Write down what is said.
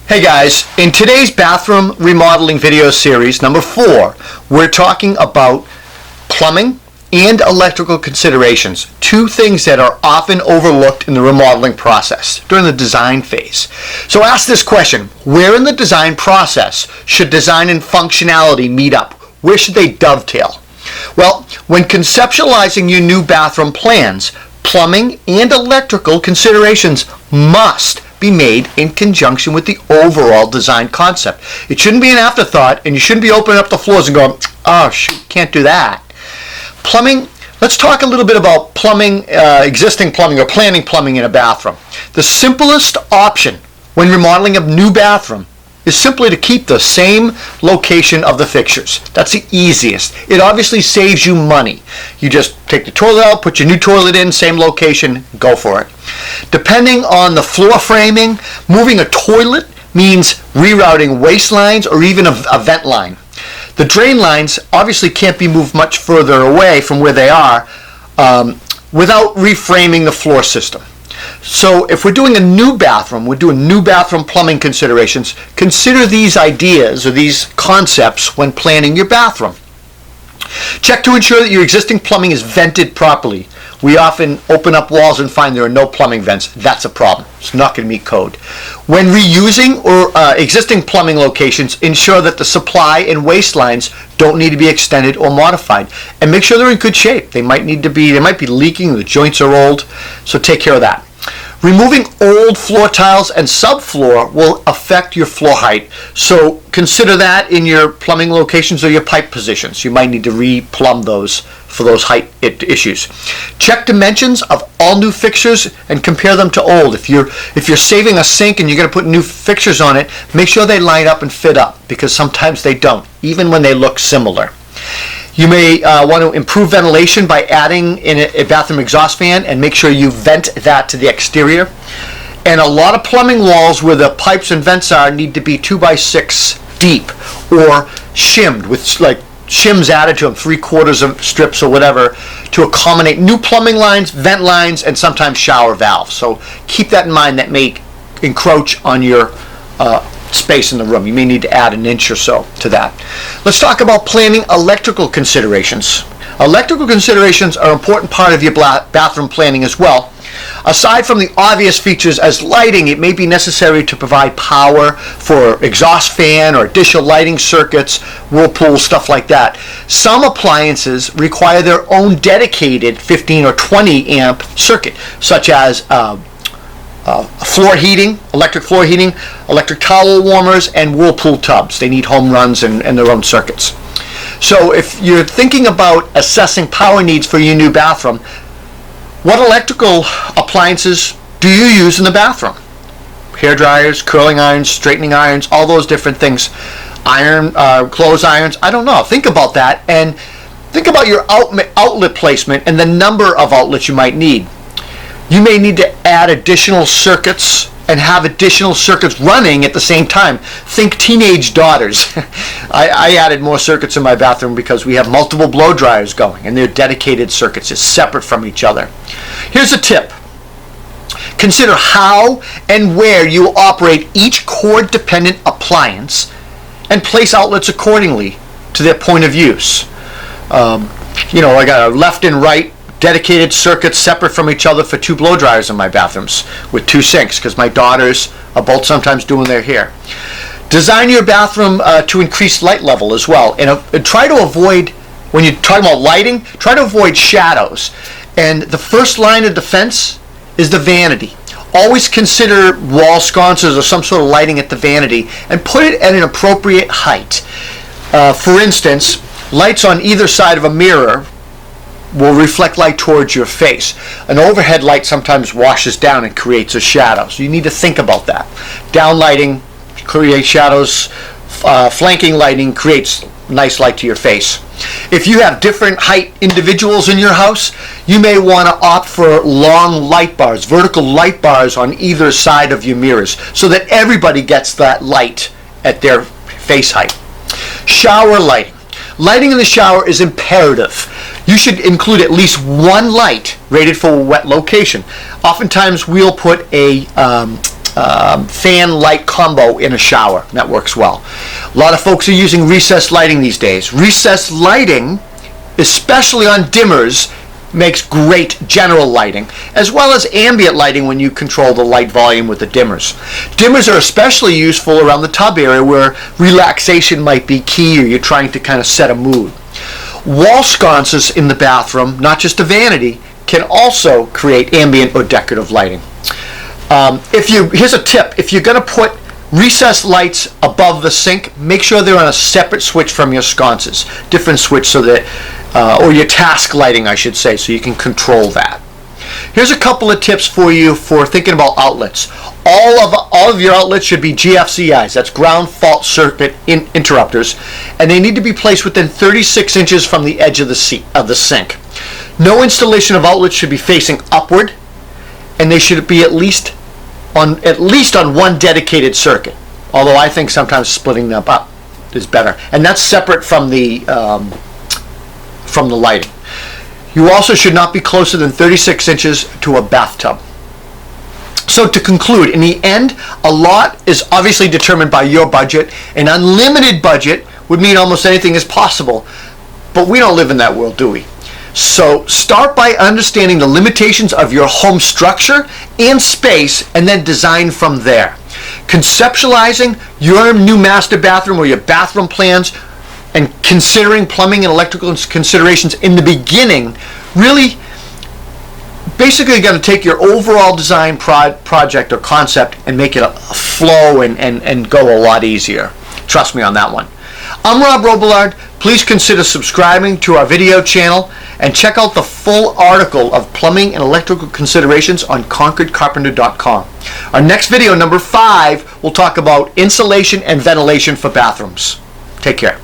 Hey guys, in today's bathroom remodeling video series number 4, we're talking about plumbing and electrical considerations, two things that are often overlooked in the remodeling process during the design phase. So ask this question: where in the design process should design and functionality meet up? Where should they dovetail? Well, when conceptualizing your new bathroom plans, plumbing and electrical considerations must be made in conjunction with the overall design concept. It shouldn't be an afterthought, and you shouldn't be opening up the floors and going, oh shoot, can't do that. Plumbing, let's talk a little bit about plumbing, existing plumbing or planning plumbing in a bathroom. The simplest option when remodeling a new bathroom is simply to keep the same location of the fixtures. That's the easiest. It obviously saves you money. You just take the toilet out, put your new toilet in, same location, go for it. Depending on the floor framing, moving a toilet means rerouting waste lines or even a vent line. The drain lines obviously can't be moved much further away from where they are without reframing the floor system. So if we're doing a new bathroom, we're doing new bathroom plumbing considerations, consider these ideas or these concepts when planning your bathroom. Check to ensure that your existing plumbing is vented properly. We often open up walls and find there are no plumbing vents. That's a problem. It's not going to meet code. When reusing or existing plumbing locations, ensure that the supply and waste lines don't need to be extended or modified, and make sure they're in good shape. They might be leaking. The joints are old, so take care of that. Removing old floor tiles and subfloor will affect your floor height, so consider that in your plumbing locations or your pipe positions. You might need to re-plumb those for those height issues. Check dimensions of all new fixtures and compare them to old. If you're saving a sink and you're going to put new fixtures on it, make sure they line up and fit up, because sometimes they don't, even when they look similar. You may want to improve ventilation by adding in a bathroom exhaust fan, and make sure you vent that to the exterior. And a lot of plumbing walls where the pipes and vents are need to be 2x6 deep or shimmed with like shims added to them, 3/4 of strips or whatever, to accommodate new plumbing lines, vent lines, and sometimes shower valves. So keep that in mind. That may encroach on your space in the room. You may need to add an inch or so to that. Let's talk about planning electrical considerations. Electrical considerations are an important part of your bathroom planning as well. Aside from the obvious features as lighting, it may be necessary to provide power for exhaust fan or additional lighting circuits, whirlpool, stuff like that. Some appliances require their own dedicated 15 or 20 amp circuit, such as floor heating, electric towel warmers, and whirlpool tubs. They need home runs and their own circuits. So if you're thinking about assessing power needs for your new bathroom, what electrical appliances do you use in the bathroom? Hair dryers, curling irons, straightening irons, all those different things. Clothes irons, I don't know. Think about that, and think about your outlet placement and the number of outlets you might need. You may need to add additional circuits and have additional circuits running at the same time. Think teenage daughters. I added more circuits in my bathroom because we have multiple blow dryers going, and they're dedicated circuits. It's separate from each other. Here's a tip. Consider how and where you operate each cord-dependent appliance and place outlets accordingly to their point of use. I got a left and right dedicated circuits separate from each other for 2 blow dryers in my bathrooms with 2 sinks, because my daughters are both sometimes doing their hair. Design your bathroom to increase light level as well, and try to avoid, when you're talking about lighting, try to avoid shadows. And the first line of defense is the vanity. Always consider wall sconces or some sort of lighting at the vanity, and put it at an appropriate height. For instance, lights on either side of a mirror will reflect light towards your face. An overhead light sometimes washes down and creates a shadow, so you need to think about that. Down lighting creates shadows, flanking lighting creates nice light to your face. If you have different height individuals in your house, you may want to opt for long light bars, vertical light bars on either side of your mirrors, so that everybody gets that light at their face height. Shower lighting. Lighting in the shower is imperative. You should include at least one light rated for a wet location. Oftentimes we'll put a fan light combo in a shower. That works well. A lot of folks are using recessed lighting these days. Recessed lighting, especially on dimmers, makes great general lighting, as well as ambient lighting when you control the light volume with the dimmers. Dimmers are especially useful around the tub area where relaxation might be key or you're trying to kind of set a mood. Wall sconces in the bathroom, not just a vanity, can also create ambient or decorative lighting. Here's a tip. If you're going to put recessed lights above the sink, make sure they're on a separate switch from your sconces. Different switch so that, or your task lighting, I should say, so you can control that. Here's a couple of tips for you for thinking about outlets. All of your outlets should be GFCIs, that's ground fault circuit interrupters, and they need to be placed within 36 inches from the edge of the sink. No installation of outlets should be facing upward, and they should be at least on one dedicated circuit. Although I think sometimes splitting them up is better, and that's separate from the lighting. You also should not be closer than 36 inches to a bathtub. So to conclude, in the end, a lot is obviously determined by your budget. An unlimited budget would mean almost anything is possible, but we don't live in that world, do we? So start by understanding the limitations of your home structure and space, and then design from there. Conceptualizing your new master bathroom or your bathroom plans and considering plumbing and electrical considerations in the beginning really basically going to take your overall design project or concept and make it a flow and go a lot easier. Trust me on that one. I'm Rob Robillard. Please consider subscribing to our video channel and check out the full article of plumbing and electrical considerations on concordcarpenter.com. Our next video, number 5, will talk about insulation and ventilation for bathrooms. Take care.